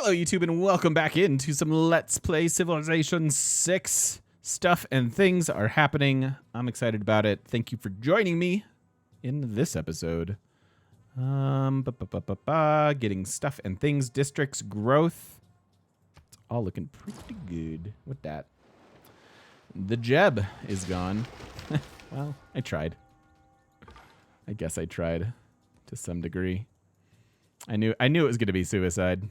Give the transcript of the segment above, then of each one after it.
Hello, YouTube, and welcome back into some Let's Play Civilization 6. Stuff and things are happening. I'm excited about it. Thank you for joining me in this episode. Getting stuff and things, districts, growth. It's all looking pretty good with that. The Jeb is gone. Well, I tried. I guess I tried to some degree. I knew it was going to be suicide.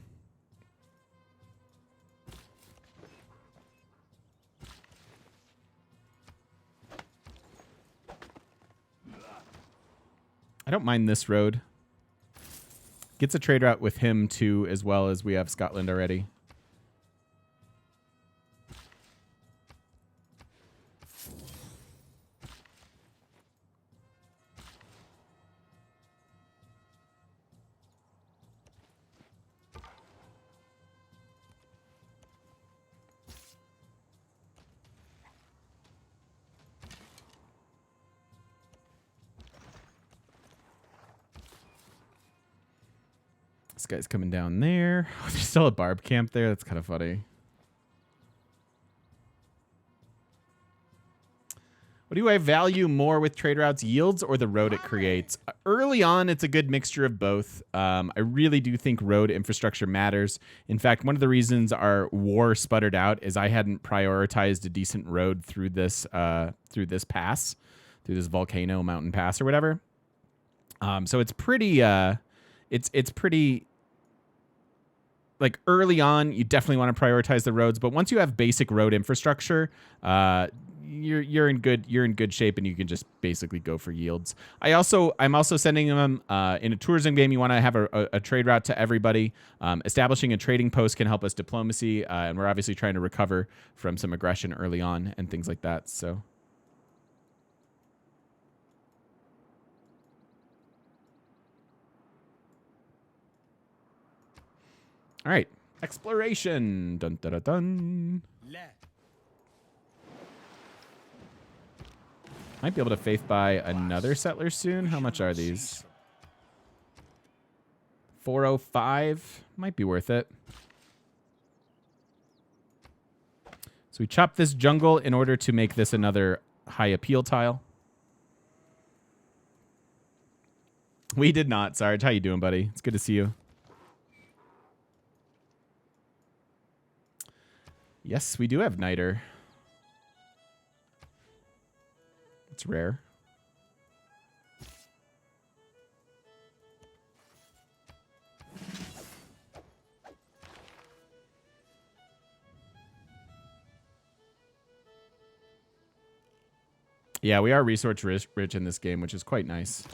I don't mind this road. Gets a trade route with him too, as well as we have Scotland already. This guy's coming down there. Oh, there's still a barb camp there. That's kind of funny. What do I value more with trade routes, yields or the road it creates? Early on, it's a good mixture of both. I really do think road infrastructure matters. In fact, one of the reasons our war sputtered out is I hadn't prioritized a decent road through this pass, through this volcano mountain pass or whatever. So it's pretty. It's pretty. Like early on, you definitely want to prioritize the roads, but once you have basic road infrastructure, you're in good shape, and you can just basically go for yields. I'm also sending them in a tourism game. You want to have a trade route to everybody. Establishing a trading post can help us diplomacy, and we're obviously trying to recover from some aggression early on and things like that. So. All right, exploration. Dun, dun, dun, dun. Might be able to faith buy another settler soon. How much are these? 405. Might be worth it. So we chopped this jungle in order to make this another high appeal tile. We did not. Sarge, how you doing, buddy? It's good to see you. Yes, we do have Niter. It's rare. Yeah, we are resource rich in this game, which is quite nice.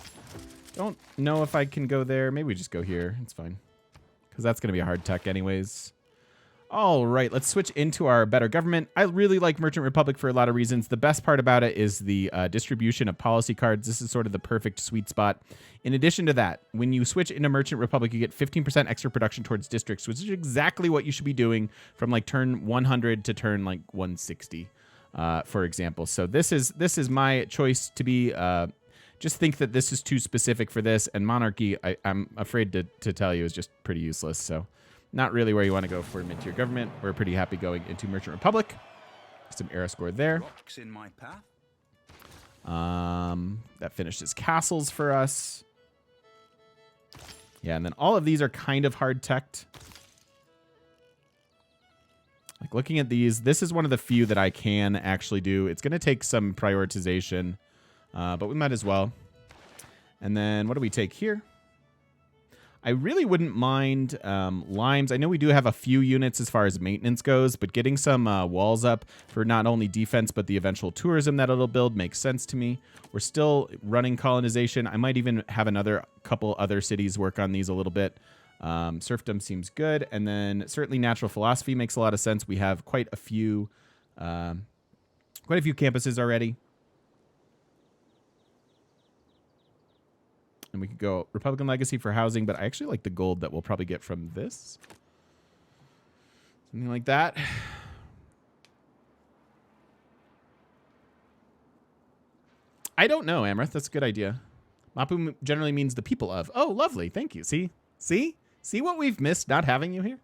Don't know if I can go there. Maybe we just go here. It's fine. Because that's going to be a hard tech anyways. All right, let's switch into our better government. I really like Merchant Republic for a lot of reasons. The best part about it is the distribution of policy cards. This is sort of the perfect sweet spot. In addition to that, when you switch into Merchant Republic, you get 15% extra production towards districts, which is exactly what you should be doing from like turn 100 to turn like 160, for example. So this is my choice to be. Just think that this is too specific for this, and Monarchy, I'm afraid to tell you, is just pretty useless. So. Not really where you want to go for mid-tier government. We're pretty happy going into Merchant Republic. Some era score there. In my path. That finishes castles for us. Yeah, and then all of these are kind of hard-teched. Like looking at these, this is one of the few that I can actually do. It's going to take some prioritization, but we might as well. And then what do we take here? I really wouldn't mind limes. I know we do have a few units as far as maintenance goes, but getting some walls up for not only defense, but the eventual tourism that it'll build makes sense to me. We're still running colonization. I might even have couple other cities work on these a little bit. Serfdom seems good. And then certainly natural philosophy makes a lot of sense. We have quite a few campuses already. And we could go Republican Legacy for housing, but I actually like the gold that we'll probably get from this. Something like that. I don't know, Amrith. That's a good idea. Mapu generally means the people of. Oh, lovely. Thank you. See what we've missed not having you here?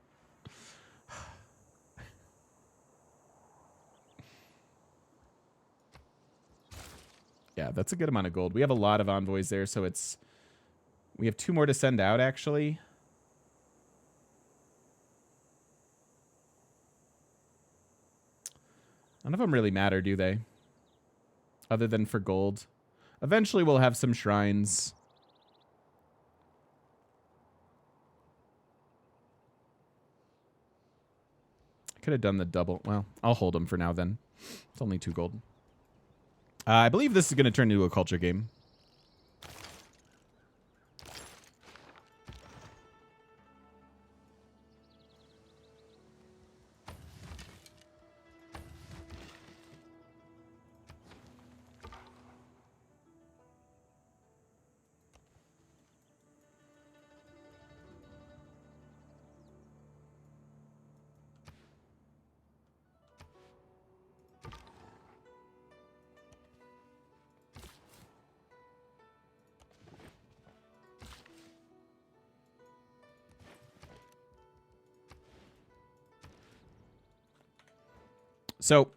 Yeah, that's a good amount of gold. We have a lot of envoys there, so we have 2 more to send out, actually. None of them really matter, do they? Other than for gold. Eventually, we'll have some shrines. I could have done the double. Well, I'll hold them for now, then. It's only 2 gold. I believe this is going to turn into a culture game. So,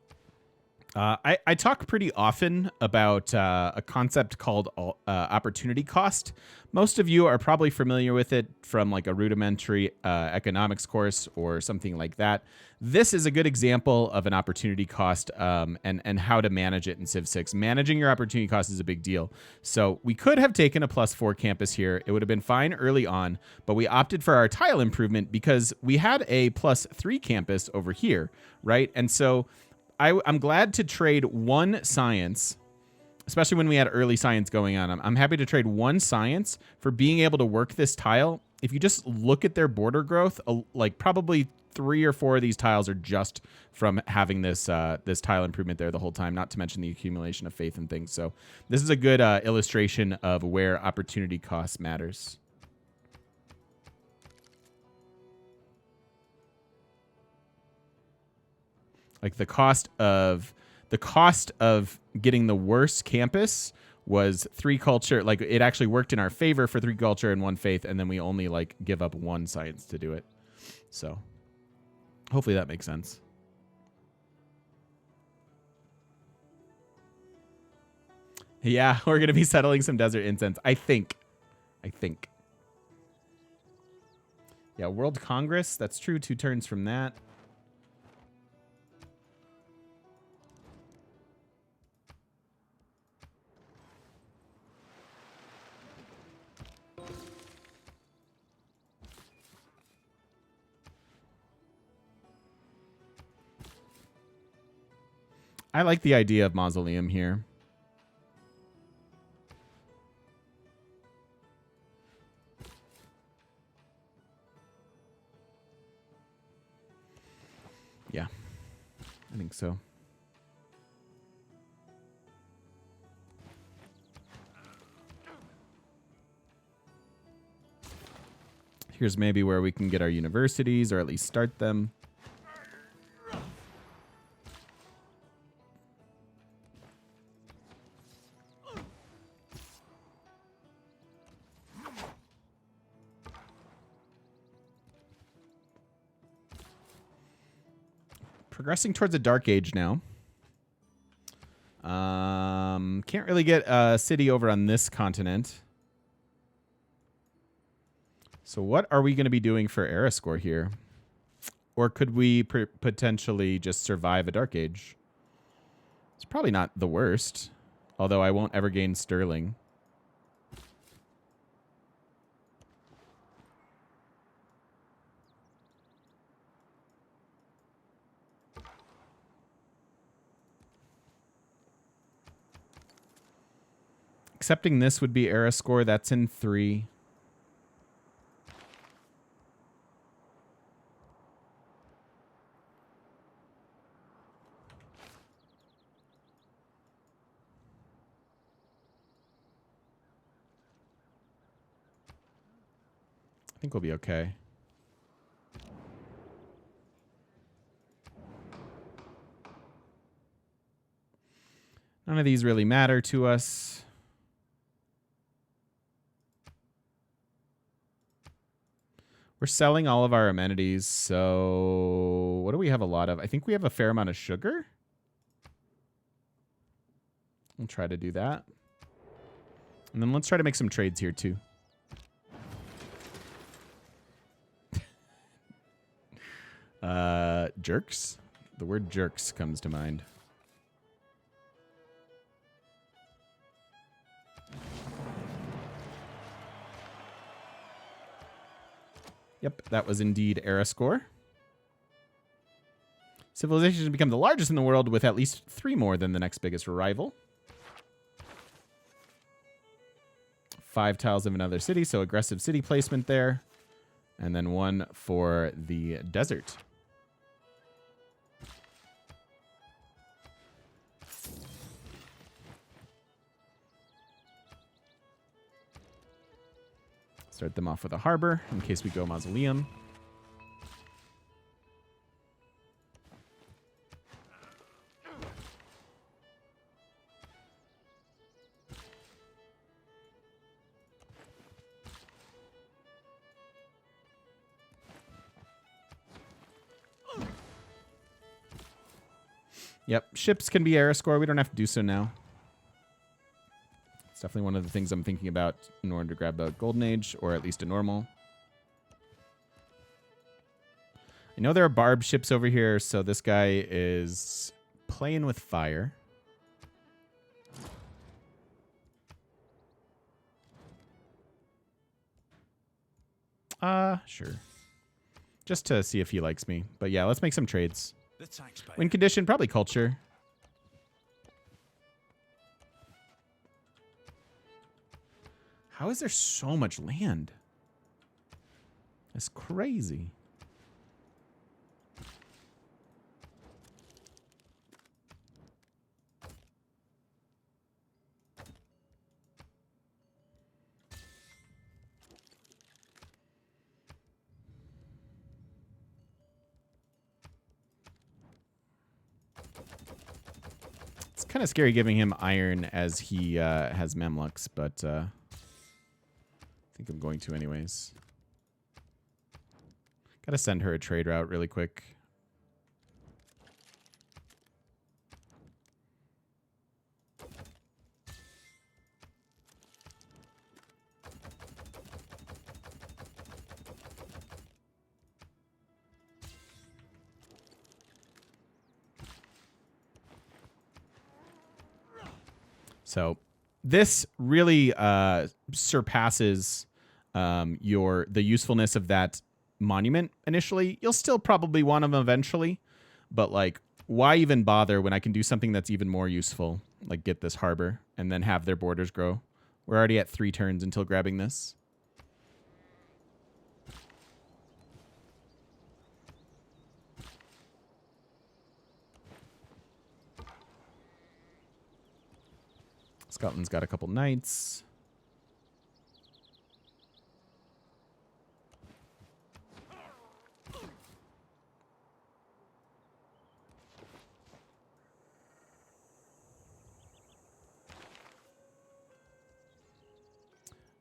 I talk pretty often about a concept called opportunity cost. Most of you are probably familiar with it from like a rudimentary economics course or something like that. This is a good example of an opportunity cost and how to manage it in Civ 6. Managing your opportunity cost is a big deal. So we could have taken a +4 campus here. It would have been fine early on, but we opted for our tile improvement because we had a +3 campus over here, right? And so I'm glad to trade 1 science, especially when we had early science going on. I'm happy to trade 1 science for being able to work this tile. If you just look at their border growth, like probably 3 or 4 of these tiles are just from having this this tile improvement there the whole time, not to mention the accumulation of faith and things. So this is a good illustration of where opportunity cost matters. Like the cost of getting the worst campus was 3 culture. Like it actually worked in our favor for 3 culture and 1 faith, and then we only like give up 1 science to do it. So hopefully that makes sense. Yeah, we're gonna be settling some desert incense. I think. Yeah, World Congress. That's true. 2 turns from that. I like the idea of mausoleum here. Yeah, I think so. Here's maybe where we can get our universities, or at least start them. Progressing towards a dark age now. Can't really get a city over on this continent. So what are we going to be doing for era score here? Or could we potentially just survive a dark age? It's probably not the worst. Although I won't ever gain sterling. Accepting this would be era score. That's in 3. I think we'll be okay. None of these really matter to us. We're selling all of our amenities, so what do we have a lot of? I think we have a fair amount of sugar. We'll try to do that. And then let's try to make some trades here too. Jerks? The word jerks comes to mind. Yep, that was indeed era score. Civilization has become the largest in the world with at least 3 more than the next biggest rival. 5 tiles of another city, so aggressive city placement there. And then 1 for the desert. Start them off with a harbor in case we go mausoleum. Yep, ships can be era score. We don't have to do so now. It's definitely one of the things I'm thinking about in order to grab a golden age, or at least a normal. I know there are barb ships over here, so this guy is playing with fire. Sure. Just to see if he likes me. But yeah, let's make some trades. Win condition, probably culture. How is there so much land? That's crazy. It's kind of scary giving him iron as he has Mamluks, but I think I'm going to anyways. Gotta send her a trade route really quick. So this really surpasses the usefulness of that monument initially. You'll still probably want them eventually, but like, why even bother when I can do something that's even more useful, like get this harbor and then have their borders grow. We're already at 3 turns until grabbing this. Scotland's got a couple knights.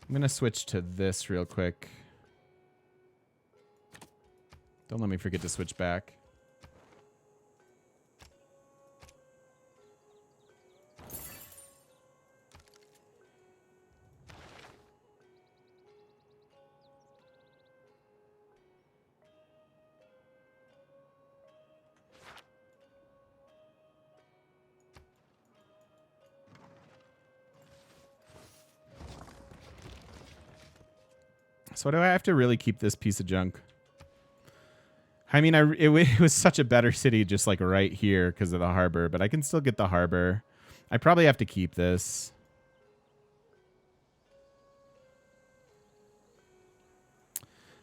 I'm going to switch to this real quick. Don't let me forget to switch back. So do I have to really keep this piece of junk? I mean, it was such a better city just like right here because of the harbor, but I can still get the harbor. I probably have to keep this.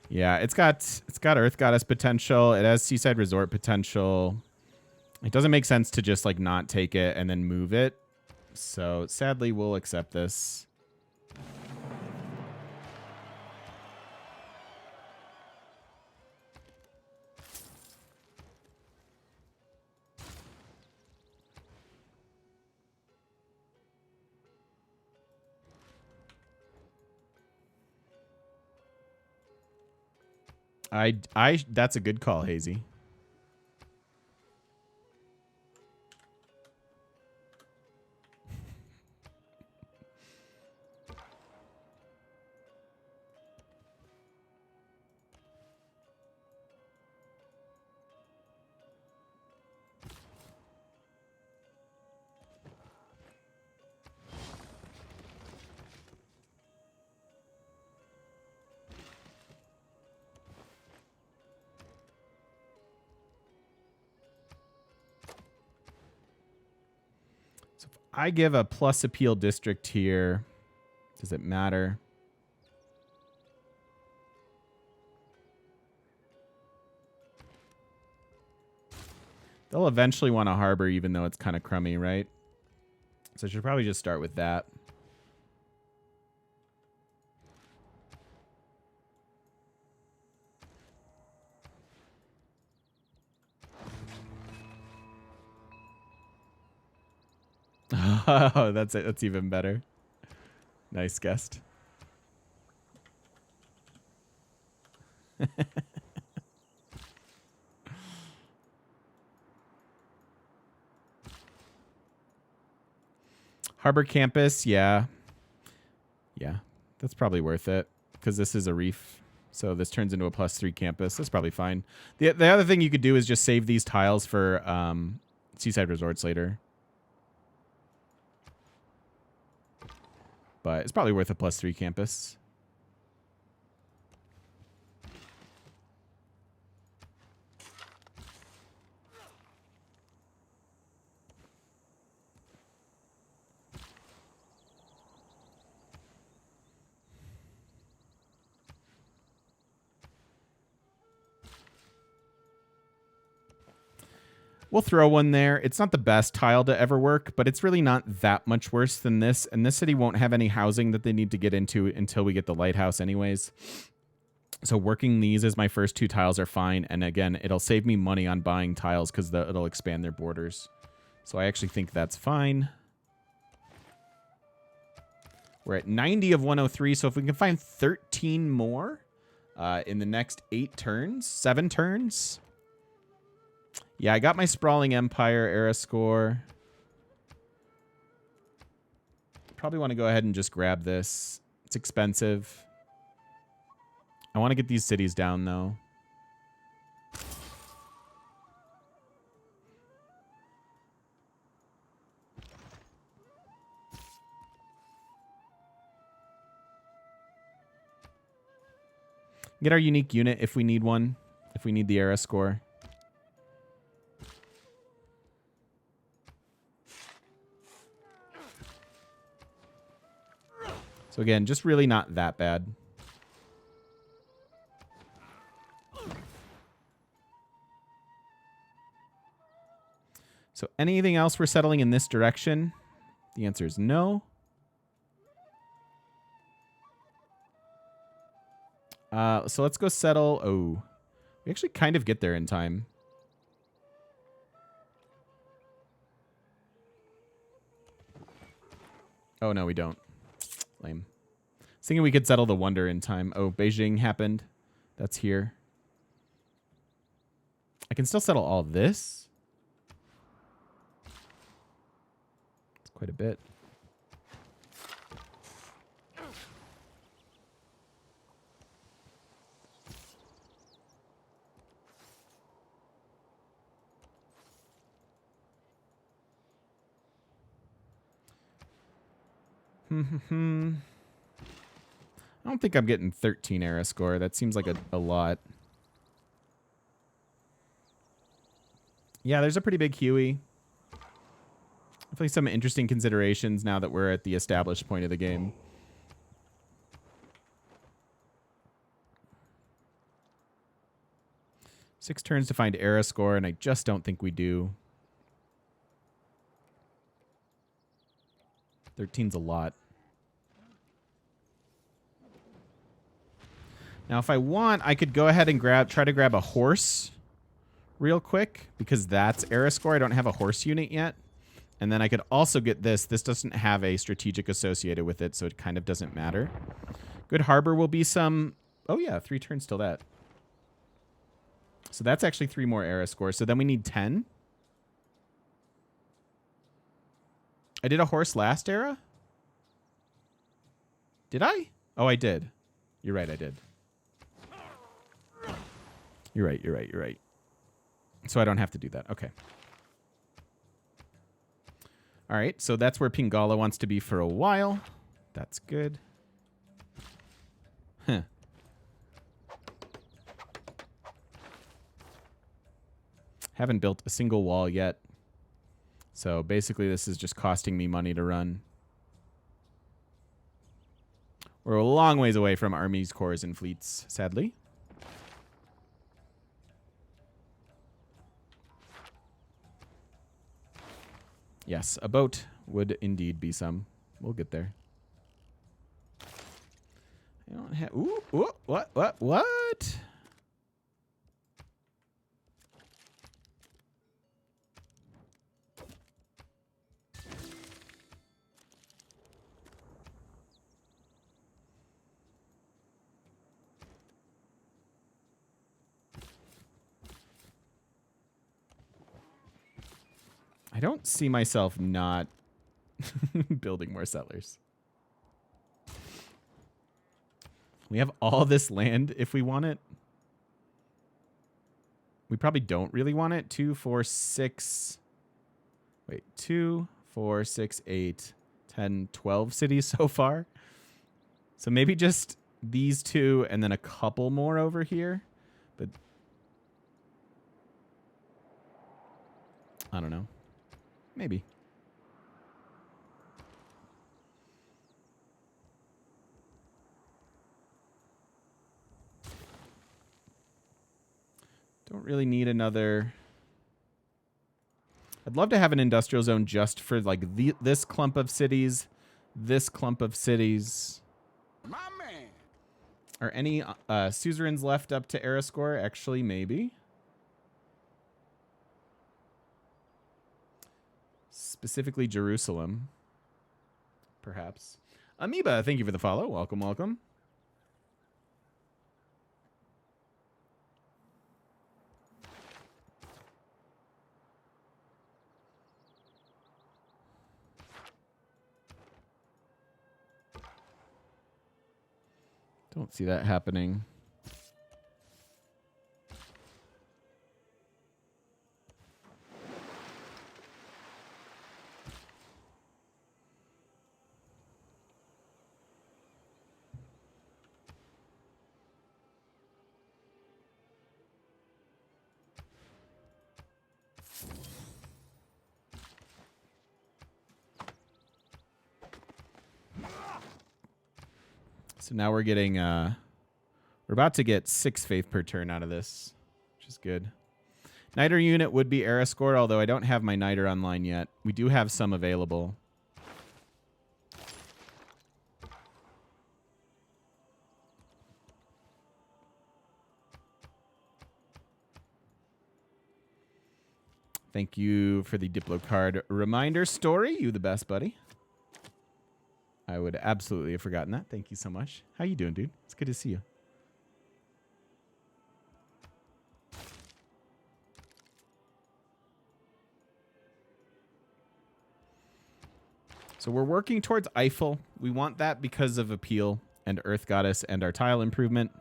Yeah, it's got Earth Goddess potential. It has Seaside Resort potential. It doesn't make sense to just like not take it and then move it. So sadly, we'll accept this. That's a good call, Hazy. I give a plus appeal district here. Does it matter? They'll eventually want a harbor, even though it's kind of crummy, right? So I should probably just start with that. Oh, that's it. That's even better. Nice guest. Harbor campus, yeah. Yeah, that's probably worth it because this is a reef. So this turns into a +3 campus. That's probably fine. The other thing you could do is just save these tiles for seaside resorts later. But it's probably worth a +3 campus. We'll throw one there. It's not the best tile to ever work, but it's really not that much worse than this. And this city won't have any housing that they need to get into until we get the lighthouse anyways. So working these as my first 2 tiles are fine. And again, it'll save me money on buying tiles because it'll expand their borders. So I actually think that's fine. We're at 90 of 103. So if we can find 13 more in the next 7 turns. Yeah, I got my Sprawling Empire era score. Probably want to go ahead and just grab this. It's expensive. I want to get these cities down, though. Get our unique unit if we need one. If we need the era score. So again, just really not that bad. So anything else we're settling in this direction? The answer is no. So let's go settle. Oh, we actually kind of get there in time. Oh, no, we don't. Lame. I was thinking we could settle the wonder in time. Oh, Beijing happened. That's here. I can still settle all this. It's quite a bit. I don't think I'm getting 13 era score. That seems like a lot. Yeah, there's a pretty big Huey. Definitely some interesting considerations now that we're at the established point of the game. Six turns to find era score, and I just don't think we do. 13's a lot. Now, if I want, I could go ahead and try to grab a horse real quick, because that's era score. I don't have a horse unit yet. And then I could also get this. This doesn't have a strategic associated with it, so it kind of doesn't matter. Good harbor will be some... Oh, yeah, 3 turns till that. So that's actually 3 more era scores. So then we need 10. I did a horse last era? Did I? Oh, I did. You're right, I did. You're right, you're right, you're right. So I don't have to do that. Okay. All right, so that's where Pingala wants to be for a while. That's good. Huh. Haven't built a single wall yet. So basically, this is just costing me money to run. We're a long ways away from armies, corps, and fleets, sadly. Yes, a boat would indeed be some. We'll get there. I don't have... Ooh, what? I don't see myself not building more settlers. We have all this land if we want it. We probably don't really want it. 2, 4, 6. Wait, 2, 4, 6, 8, 10, 12 cities so far. So maybe just these 2 and then a couple more over here. But I don't know. Maybe. Don't really need another. I'd love to have an industrial zone just for like this clump of cities, this clump of cities. My man. Are any suzerains left up to Erascore? Actually, maybe. Specifically Jerusalem. Perhaps. Amoeba, thank you for the follow. Welcome, welcome. Don't see that happening. So now we're getting, we're about to get 6 faith per turn out of this, which is good. Niter unit would be Erascore, although I don't have my Niter online yet. We do have some available. Thank you for the Diplo card reminder story. You the best, buddy. I would absolutely have forgotten that. Thank you so much. How you doing, dude? It's good to see you. So we're working towards Eiffel. We want that because of Appeal and Earth Goddess and our tile improvement.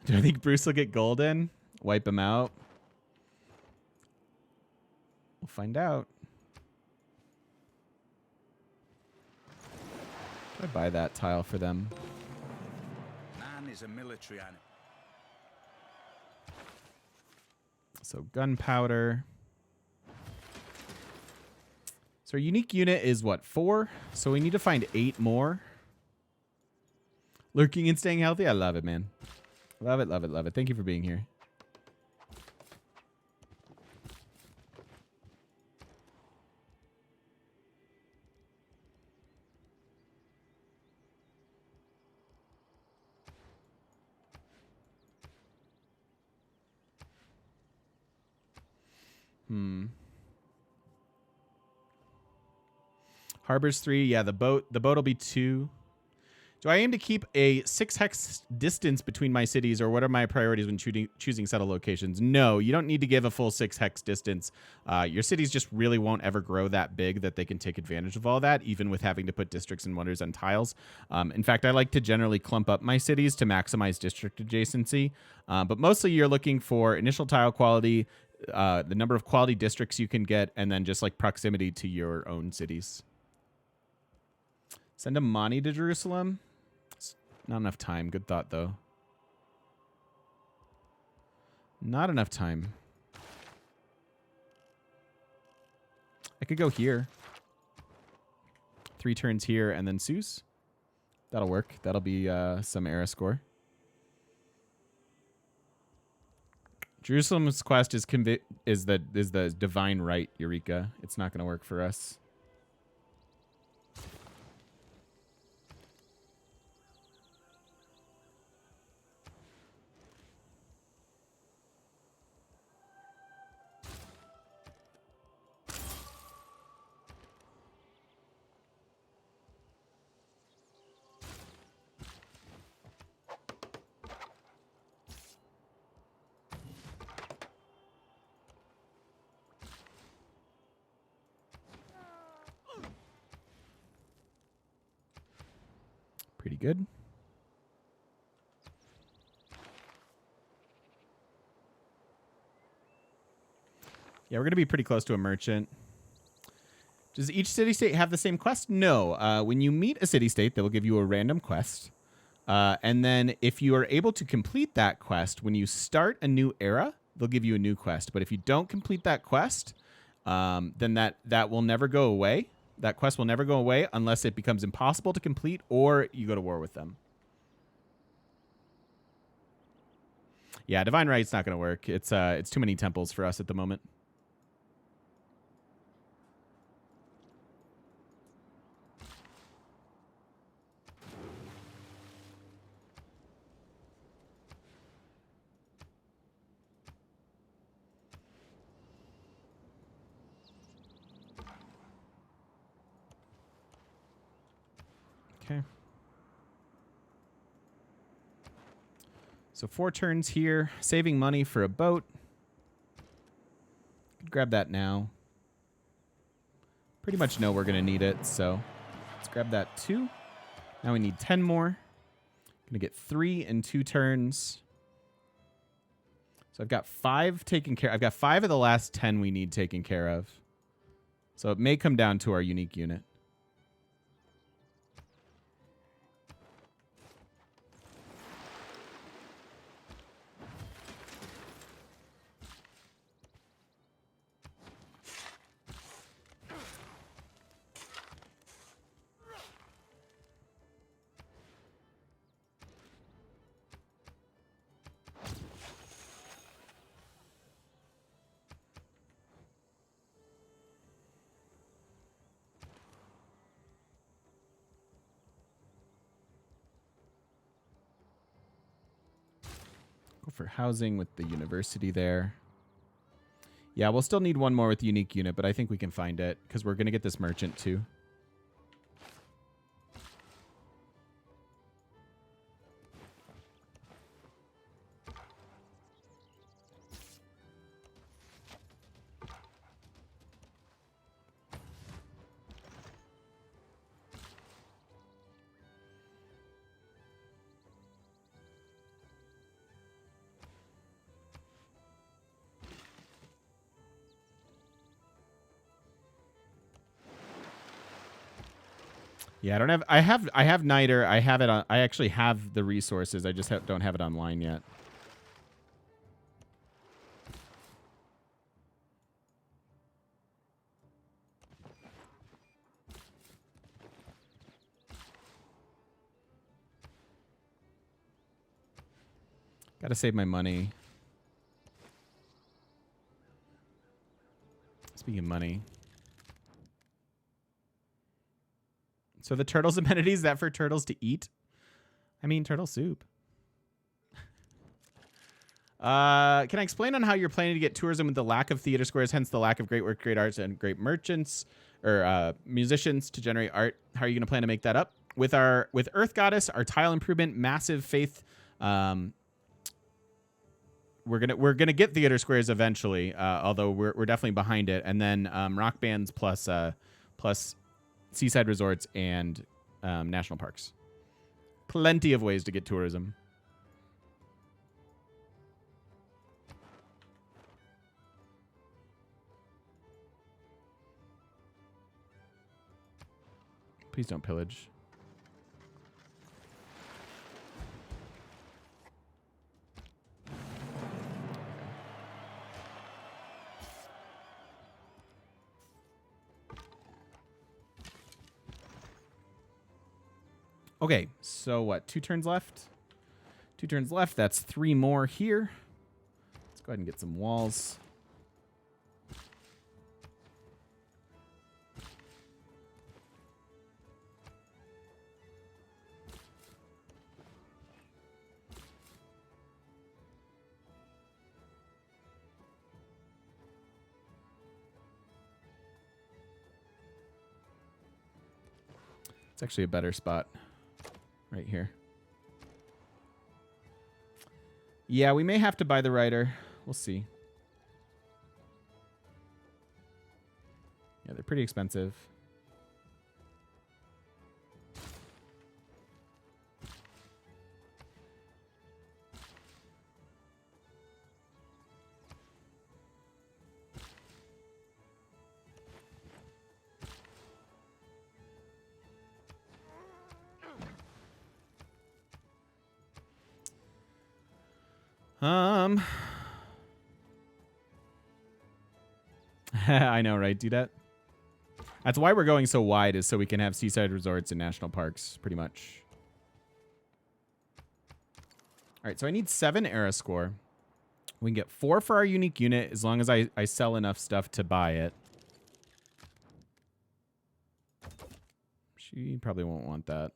Do I think Bruce will get golden? Wipe him out? We'll find out. Should I buy that tile for them? Man is a military animal. So gunpowder. So our unique unit is what, 4? So we need to find 8 more. Lurking and staying healthy. I love it, man. Love it, love it, love it. Thank you for being here. Harbors 3. Yeah, the boat will be 2. Do I aim to keep a 6 hex distance between my cities, or what are my priorities when choosing settle locations? No, you don't need to give a full 6 hex distance. Your cities just really won't ever grow that big that they can take advantage of all that, even with having to put districts and wonders on tiles. In fact, I like to generally clump up my cities to maximize district adjacency. But mostly you're looking for initial tile quality, the number of quality districts you can get, and then just like proximity to your own cities. Send a Mani to Jerusalem. Not enough time. Good thought, though. Not enough time. I could go here. 3 turns here and then Seuss. That'll work. That'll be some era score. Jerusalem's quest is the divine right, Eureka. It's not going to work for us. Pretty good. Yeah, we're going to be pretty close to a merchant. Does each city-state have the same quest? No. When you meet a city-state, they will give you a random quest. And then if you are able to complete that quest, when you start a new era, they'll give you a new quest. But if you don't complete that quest, then that will never go away. That quest will never go away unless it becomes impossible to complete or you go to war with them. Yeah, Divine Right's not going to work. It's too many temples for us at the moment. Okay. So 4 turns here, saving money for a boat. Could grab that now. Pretty much know we're going to need it, so let's grab that too. Now we need 10 more. Going to get 3 in 2 turns. So I've got 5 taken care. I've got 5 of the last 10 we need taken care of. So it may come down to our unique unit. Go for housing with the university there. Yeah, we'll still need 1 more with the unique unit, but I think we can find it because we're going to get this merchant too. Yeah, I have Niter. I have it on. I actually have the resources. I just don't have it online yet. Gotta save my money. Speaking of money. So the turtles amenities, is that for turtles to eat? I mean, turtle soup. Can I explain on how you're planning to get tourism with the lack of theater squares, hence the lack of great work, great arts, and great merchants or musicians to generate art? How are you going to plan to make that up? With Earth Goddess, our tile improvement, massive faith. We're gonna get theater squares eventually, although we're definitely behind it. And then rock bands plus seaside resorts and national parks. Plenty of ways to get tourism. Please don't pillage. Okay, so what? 2 turns left? 2 turns left. That's 3 more here. Let's go ahead and get some walls. It's actually a better spot right here. Yeah, we may have to buy the rider. We'll see. Yeah, they're pretty expensive. I know, right? Do that. That's why we're going so wide, is so we can have seaside resorts and national parks, pretty much. All right, so I need 7 era score. We can get 4 for our unique unit as long as I sell enough stuff to buy it. She probably won't want that.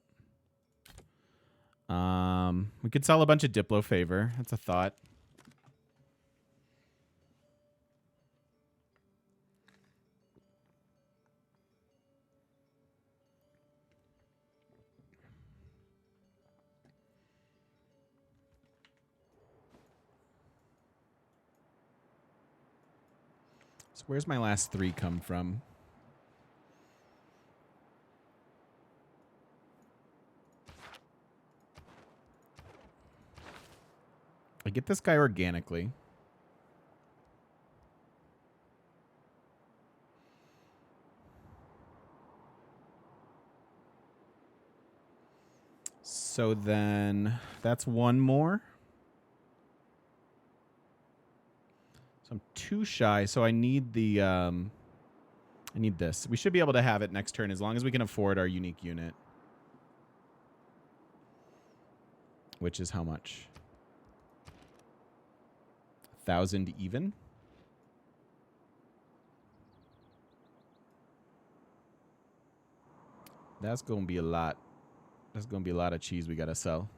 We could sell a bunch of Diplo favor. That's a thought. So where's my last 3 come from? I get this guy organically. So then that's 1 more. So I'm too shy. So I need the I need this. We should be able to have it next turn as long as we can afford our unique unit. Which is how much? 1,000 even. That's going to be a lot. That's going to be a lot of cheese we got to sell.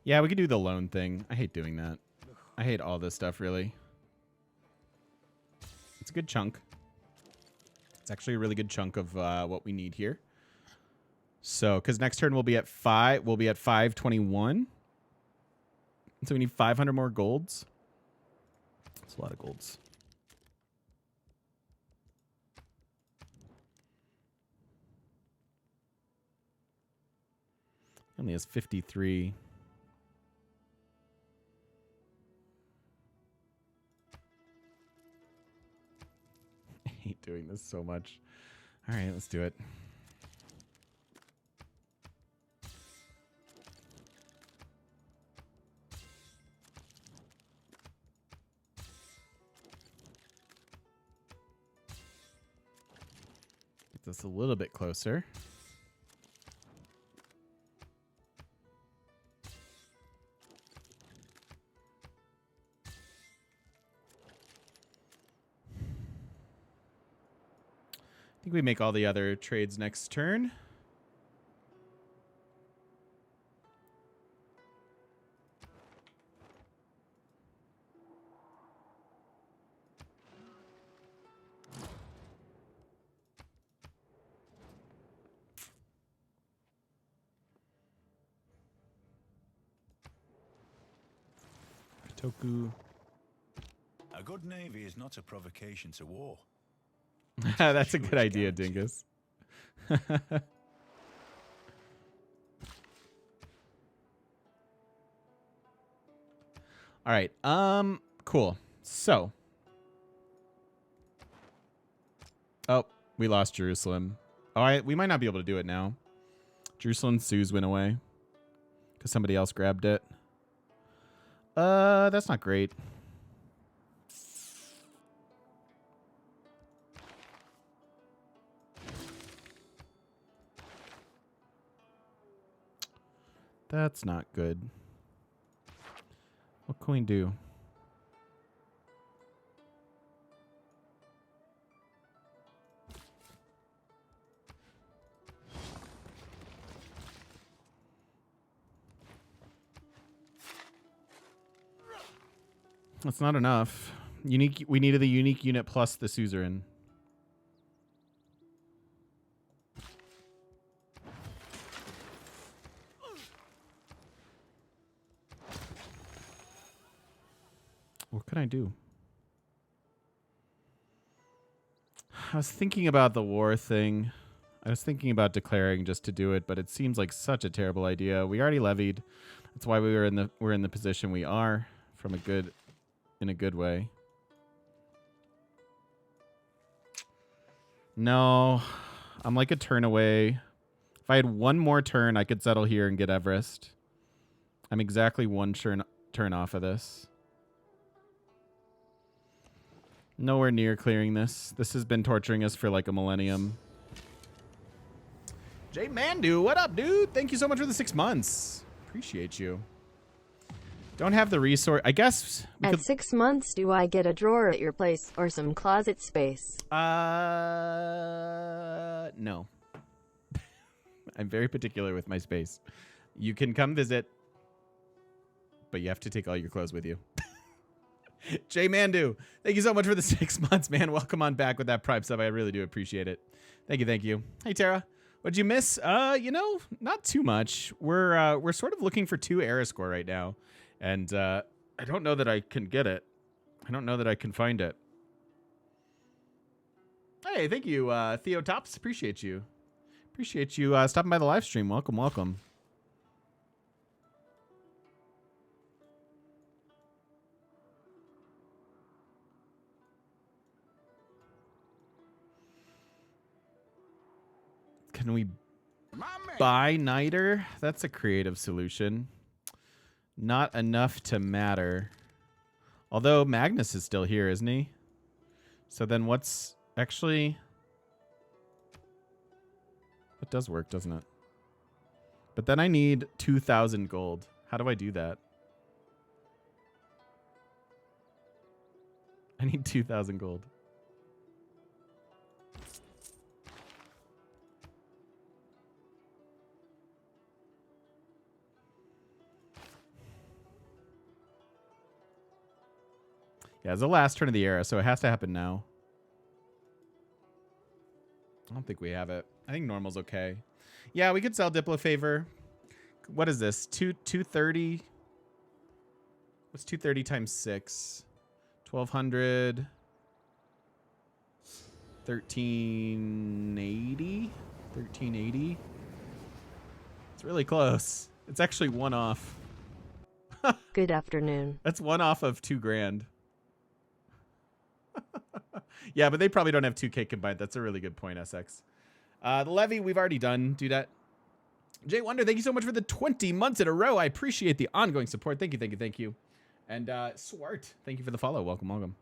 Yeah, we could do the loan thing. I hate doing that. I hate all this stuff, really. It's a good chunk. It's actually a really good chunk of what we need here. So, because next turn we'll be at 5. We'll be at 521. So we need 500 more golds. That's a lot of golds. Only has 53. I hate doing this so much. All right, let's do it. Get this a little bit closer. I think we make all the other trades next turn. Toku. A good navy is not a provocation to war. That's a good idea, Dingus. All right. Cool. So. Oh, we lost Jerusalem. Oh, we might not be able to do it now. Jerusalem Sue's went away because somebody else grabbed it. That's not great. That's not good. What can we do? That's not enough. Unique. We needed the unique unit plus the suzerain. What can I do? I was thinking about the war thing. I was thinking about declaring just to do it, but it seems like such a terrible idea. We already levied. That's why we're in the position we are in a good way. No, I'm like a turn away. If I had one more turn, I could settle here and get Everest. I'm exactly one turn off of this. Nowhere near clearing this. This has been torturing us for like a millennium. Jay Mandu, what up, dude? Thank you so much for the 6 months. Appreciate you. Don't have the resource. I guess we At 6 months, do I get a drawer at your place or some closet space? No. I'm very particular with my space. You can come visit, but you have to take all your clothes with you. Jay Mandu, thank you so much for the 6 months, man. Welcome on back with that Prime sub. I really do appreciate it. Thank you, thank you. Hey, Tara. What'd you miss? You know, not too much. We're sort of looking for 2 era score right now. And I don't know that I can get it. I don't know that I can find it. Hey, thank you, Theo Tops. Appreciate you. Appreciate you stopping by the live stream. Welcome, welcome. Can we buy Niter? That's a creative solution. Not enough to matter. Although Magnus is still here, isn't he? So then what's actually... It does work, doesn't it? But then I need 2,000 gold. How do I do that? I need 2,000 gold. Yeah, it's the last turn of the era, so it has to happen now. I don't think we have it. I think normal's okay. Yeah, we could sell Diplo Favor. What is this? 230? What's 230 times 6? 1,200. 1,380? 1,380? It's really close. It's actually one off. Good afternoon. That's one off of 2 grand. Yeah, but they probably don't have 2K combined. That's a really good point, SX. The levy, we've already done. Do that. Jay Wonder, thank you so much for the 20 months in a row. I appreciate the ongoing support. Thank you, thank you, thank you. And Swart, thank you for the follow. Welcome, welcome.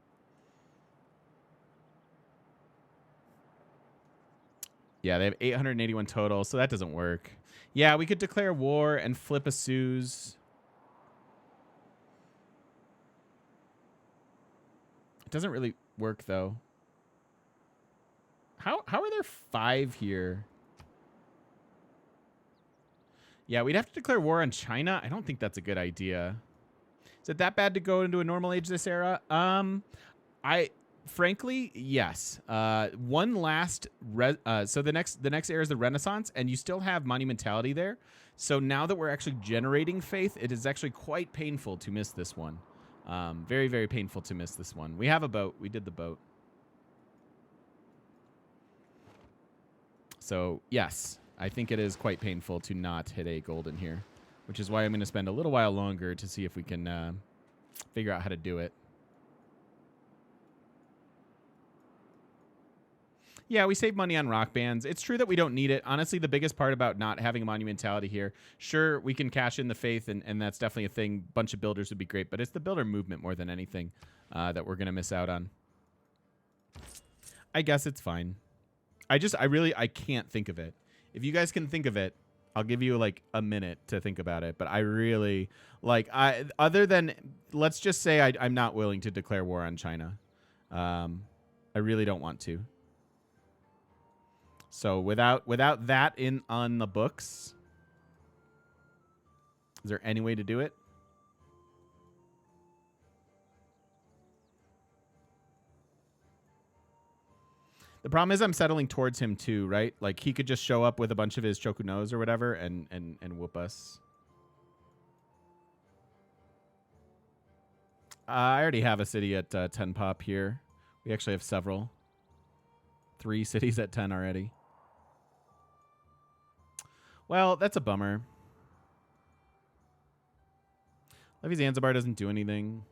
Yeah, they have 881 total, so that doesn't work. Yeah, we could declare war and flip a Suze. It doesn't really work, though. How are there 5 here? Yeah, we'd have to declare war on China. I don't think that's a good idea. Is it that bad to go into a normal age this era? Frankly, yes. One last so the next era is the Renaissance, and you still have monumentality there. So now that we're actually generating faith, it is actually quite painful to miss this one. Very, very painful to miss this one. We have a boat. We did the boat. So, yes, I think it is quite painful to not hit a golden here, which is why I'm going to spend a little while longer to see if we can figure out how to do it. Yeah, we save money on rock bands. It's true that we don't need it. Honestly, the biggest part about not having a monumentality here, sure, we can cash in the faith, and that's definitely a thing. Bunch of builders would be great, but it's the builder movement more than anything that we're going to miss out on. I guess it's fine. I can't think of it. If you guys can think of it, I'll give you like a minute to think about it. But I really, other than, let's just say I'm not willing to declare war on China. I really don't want to. So without that on the books, is there any way to do it? The problem is I'm settling towards him too, right? Like he could just show up with a bunch of his Chokunos or whatever and whoop us. I already have a city at 10 pop here. We actually have several. 3 cities at 10 already. Well, that's a bummer. Levy Zanzibar doesn't do anything.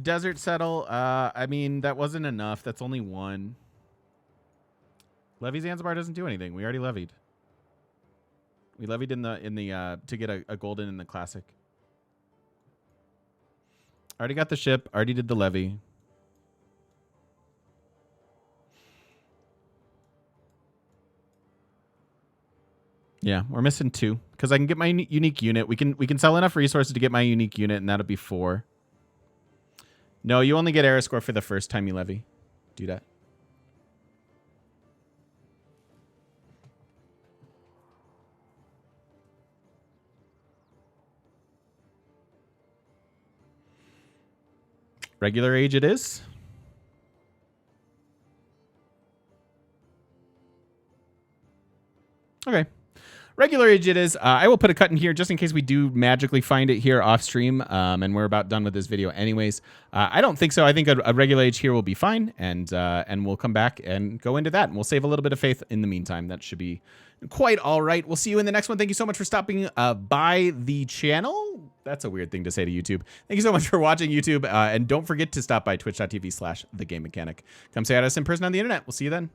Desert Settle. I mean, that wasn't enough. That's only 1. Levy Zanzibar doesn't do anything. We already levied. We levied in the to get a golden in the classic. Already got the ship. Already did the levy. Yeah, we're missing 2 because I can get my unique unit. We can sell enough resources to get my unique unit, and that'll be 4. No, you only get era score for the first time you levy. Do that. Regular age it is. Okay. Regular age it is. I will put a cut in here just in case we do magically find it here off stream, and we're about done with this video anyways. I don't think so. I think a regular age here will be fine, and we'll come back and go into that, and we'll save a little bit of faith in the meantime. That should be quite all right. We'll see you in the next one. Thank you so much for stopping by the channel. That's a weird thing to say to YouTube. Thank you so much for watching YouTube, and don't forget to stop by twitch.tv/thegamemechanic. Come say hi to us in person on the internet. We'll see you then.